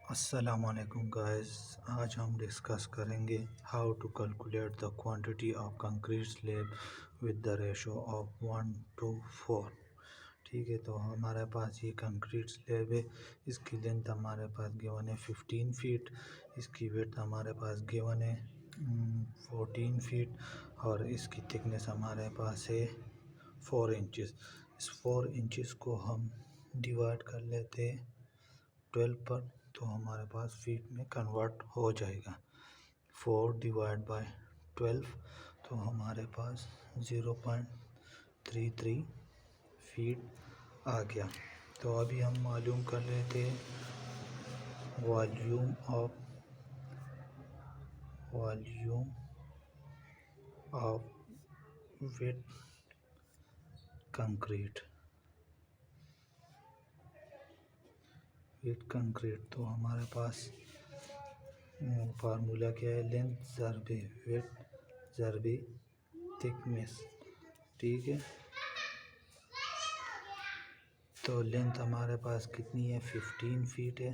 Assalamualaikum guys, आज हम discuss करेंगे how to calculate the quantity of concrete slab with the ratio of 1:4। ठीक है, तो हमारे पास ये कंक्रीट स्लैब है। इसकी लेंथ हमारे पास गिवन है 15 फीट, इसकी विड्थ हमारे पास गिवन है 14 फीट और इसकी थिकनेस हमारे पास है 4 इंचेस। इस 4 इंचेस को हम डिवाइड कर लेते हैं 12 पर, तो हमारे पास फीट में कन्वर्ट हो जाएगा। 4 डिवाइड बाय 12 तो हमारे पास 0.33 फीट आ गया। तो अभी हम मालूम कर लेते हैं वॉल्यूम ऑफ वेट कंक्रीट। तो हमारे पास फार्मूला क्या है, लेंथ ज़रबे वेट ज़रबे थिकनेस। ठीक है, तो लेंथ हमारे पास कितनी है 15 फीट है,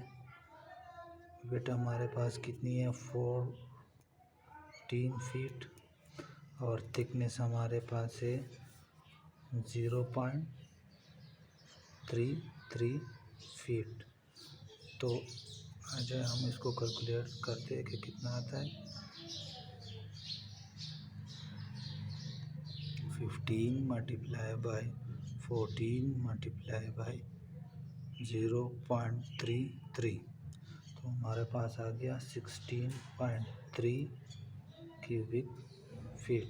वेट हमारे पास कितनी है 14 फीट और थिकनेस हमारे पास है 0.33 फीट। तो अच्छा हम इसको कैलकुलेट करते हैं कि कितना आता है। 15 मल्टीप्लाई बाय 14 मल्टीप्लाई बाय 0.33 तो हमारे पास आ गया 16.3 क्यूबिक फीट।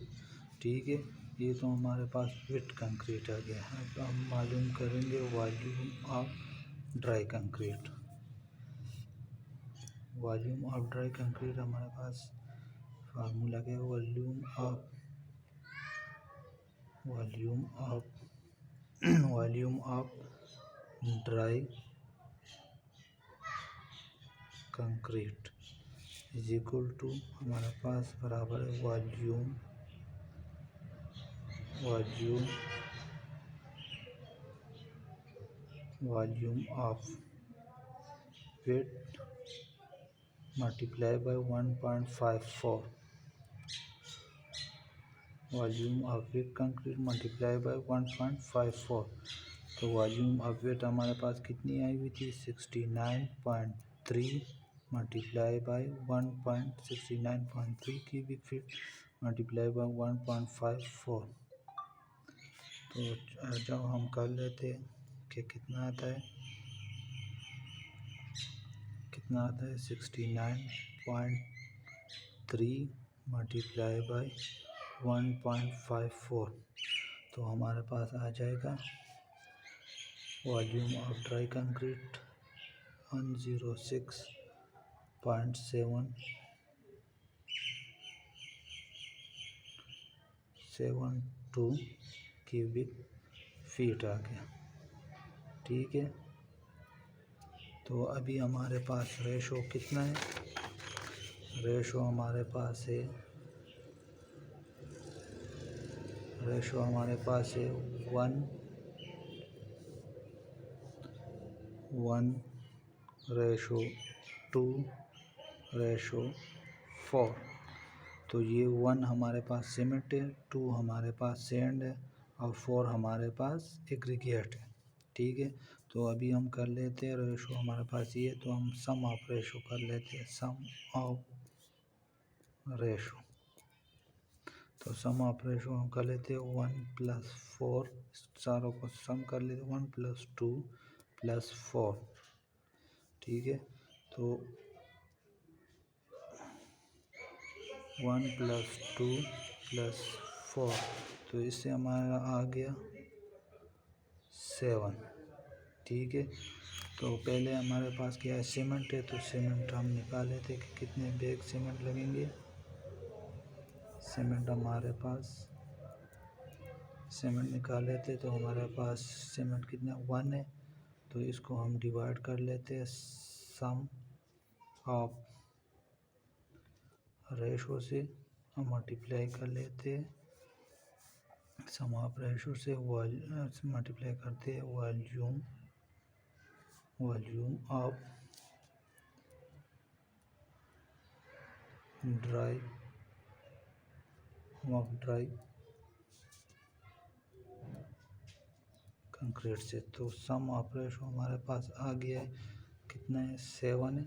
ठीक है, ये तो हमारे पास वेट कंक्रीट आ गया। अब हम मालूम करेंगे volume of dry concrete. Volume of dry concrete हमारे पास फार्मूला क्या है, volume of dry concrete is equal to हमारे पास बराबर है volume of wet multiply by 1.54। Volume of wet concrete multiply by 1.54। तो वॉल्यूम ऑफ वेट हमारे पास कितनी आई हुई थी 69.3 multiply by 1.69.3 cubic feet multiply by 1.54। तो जब हम कर लेते कि कितना आता है 69.3 मल्टीप्लाई बाय 1.54। तो हमारे पास आ जाएगा volume of dry concrete 106.72 cubic feet आ गया। ठीक है, तो अभी हमारे पास रेशो कितना है, रेशो हमारे पास है 1:2:4। तो ये 1 हमारे पास सीमेंट है, 2 हमारे पास सैंड है और 4 हमारे पास एग्रीगेट है। ठीक है, तो अभी हम कर लेते हैं रेशो हमारे पास ये, तो हम सम ऑफ रेशो कर लेते हैं। सम ऑफ रेशो, तो सम ऑफ रेशो हम कर लेते हैं 1+4, सारों को सम कर लेते हैं 1+2+4। ठीक है, तो 1+2+4 तो इससे हमारा आ गया 7। ठीक है, तो पहले हमारे पास क्या है सीमेंट है, तो सीमेंट हम निकाल लेते कि कितने बैग सीमेंट लगेंगे। सीमेंट हमारे पास सीमेंट निकाल लेते तो हमारे पास सीमेंट कितना 1 है, तो इसको हम डिवाइड कर लेते हैं सम ऑफ रेशो से, हम मल्टीप्लाई कर लेते हैं सम ऑफ रेशो से मल्टीप्लाई करते हैं वॉल्यूम ऑफ ड्राई कंक्रीट से। तो सम ऑफ रेशो हमारे पास आ गया है, कितना है 7 है,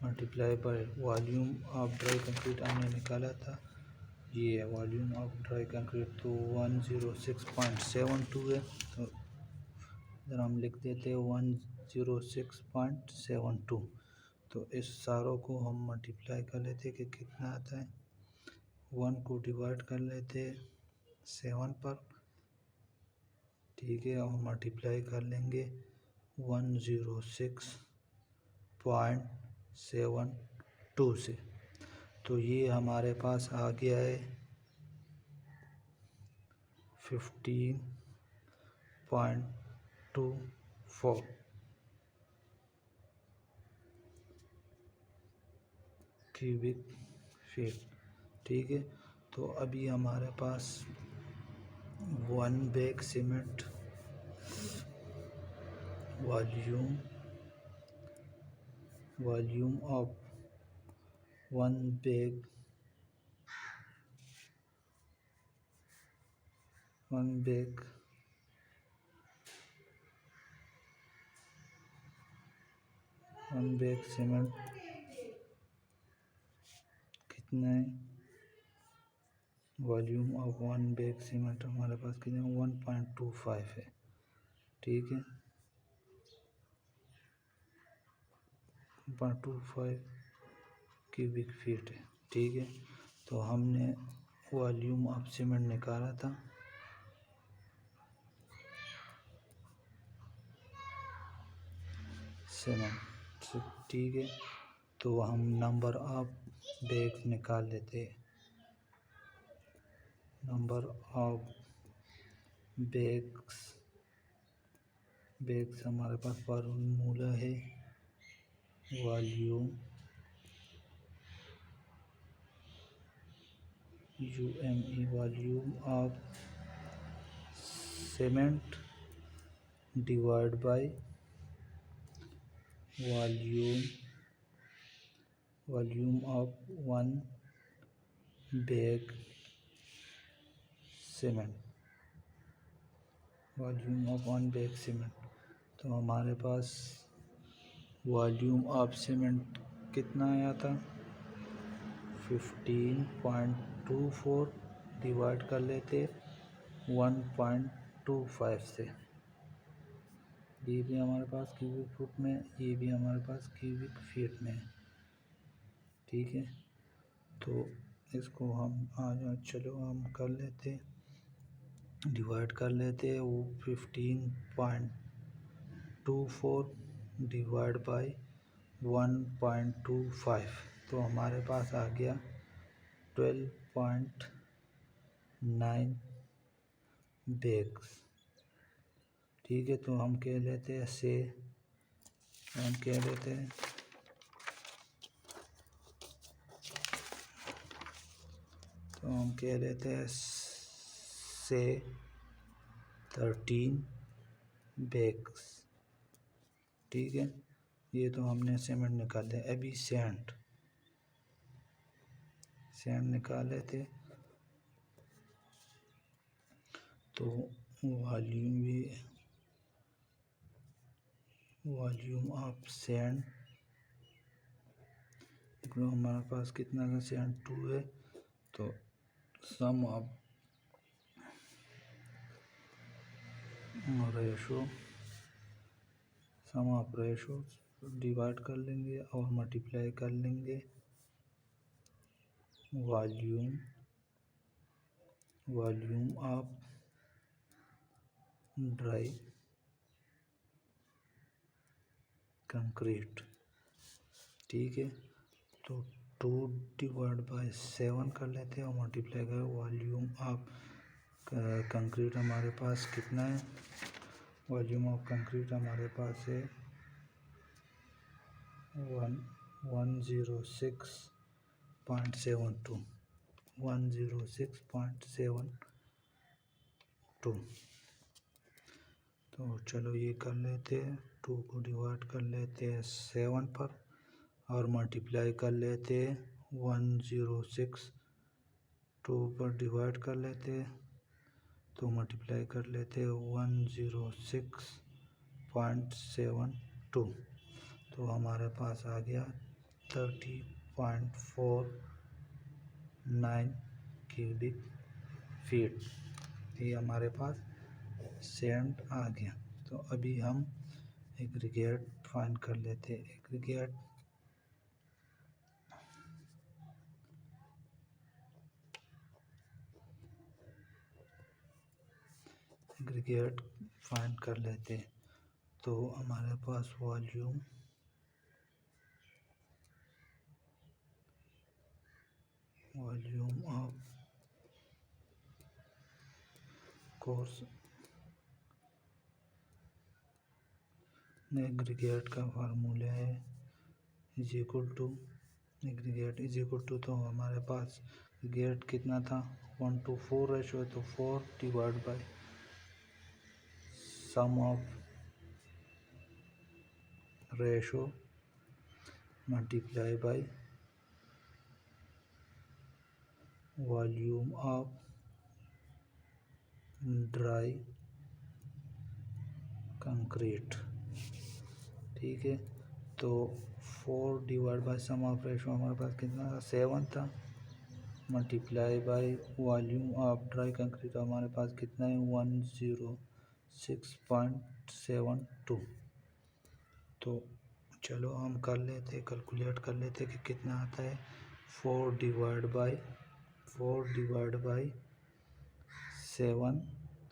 multiply by volume of dry concrete हमने निकाला था, ये है वॉल्यूम ऑफ ड्राई कंक्रीट, तो 106.72 है। तो इधर हम लिख देते हैं 106.72। तो इस सारों को हम मल्टीप्लाई कर लेते कि कितना आता है, 1 को डिवाइड कर लेते 7 पर, ठीक है, और मल्टीप्लाई कर लेंगे 106.72 से। तो ये हमारे पास आ गया है 15.24 क्यूबिक फीट, ठीक है। तो अभी हमारे पास 1 bag cement volume of 1 bag cement कितना है, वॉल्यूम ऑफ 1 बैग सीमेंट हमारे पास कितना है 1.25 है, ठीक है, 1.25 क्यूबिक फीट है, ठीक है। तो हमने वॉल्यूम ऑफ सीमेंट निकाला था, सीमेंट, ठीक है। तो हम नंबर ऑफ बैग्स निकाल लेते हैं, नंबर ऑफ बैग्स हमारे पास फार्मूला है volume volume of cement divide by volume of 1 bag cement, volume of 1 bag cement. तो हमारे पास वॉल्यूम ऑफ सीमेंट कितना आया था 15.24 डिवाइड कर लेते 1.25 से, ये भी हमारे पास क्यूबिक फुट में, ये भी हमारे पास क्यूबिक फीट में है, ठीक है। तो इसको हम चलो हम कर लेते, डिवाइड कर लेते, वो 15.24 डिवाइड बाय 1.25, तो हमारे पास आ गया 12.9 बैग्स, ठीक है। तो हम कह लेते हैं से 13 बैग्स, ठीक है। ये तो हमने सीमेंट निकाले, अभी सैंड निकाले थे, तो वॉल्यूम ऑफ सैंड हमारे पास कितना का सैंड 2 है, तो सम ऑफ रेशो डिवाइड कर लेंगे और मल्टीप्लाई कर लेंगे वॉल्यूम ऑफ ड्राई कंक्रीट, ठीक है। तो 2 डिवाइड बाय 7 कर लेते हैं और मल्टीप्लाई कर वॉल्यूम ऑफ कंक्रीट हमारे पास कितना है, वॉल्यूम ऑफ कंक्रीट हमारे पास है 106.72। तो चलो ये कर लेते हैं, 2 को डिवाइड कर लेते हैं 7 पर और मल्टीप्लाई कर लेते 106, 2 पर डिवाइड कर लेते तो मल्टीप्लाई कर लेते 106.72, तो हमारे पास आ गया 30.49 क्यूबिक फीट। ये हमारे पास सैंड आ गया। तो अभी हम एग्रीगेट फाइंड कर लेते। एग्रीगेट फाइंड कर लेते तो हमारे पास वॉल्यूम ऑफ कोर्स एग्रीगेट का फार्मूला है is equal to aggregate is equal to, तो हमारे पास एग्रीगेट कितना था 1:4 रेशो है, तो 4 divide by sum of ratio multiply by volume of dry concrete. ठीक है, तो 4 divide by sum of ratio हमारे पास कितना था 7 था, multiply by volume of dry concrete हमारे पास कितना है 106.72। तो चलो हम कर लेते, कैलकुलेट कर लेते कि कितना आता है। 4 डिवाइड बाय 7,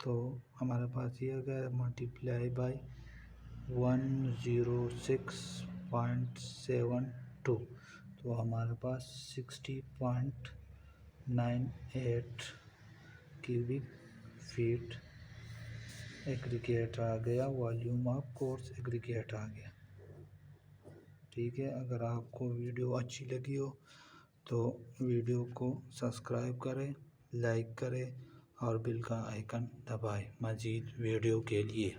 तो हमारे पास ये आ गया, मल्टीप्लाई बाय 106.72, तो हमारे पास 60.98 क्यूबिक फीट एग्रीगेट आ गया, वॉल्यूम ऑफ कोर्स एग्रीगेट आ गया। ठीक है, अगर आपको वीडियो अच्छी लगी हो तो वीडियो को सब्सक्राइब करें, लाइक करें और बेल का आइकन दबाएं मज़ीद वीडियो के लिए।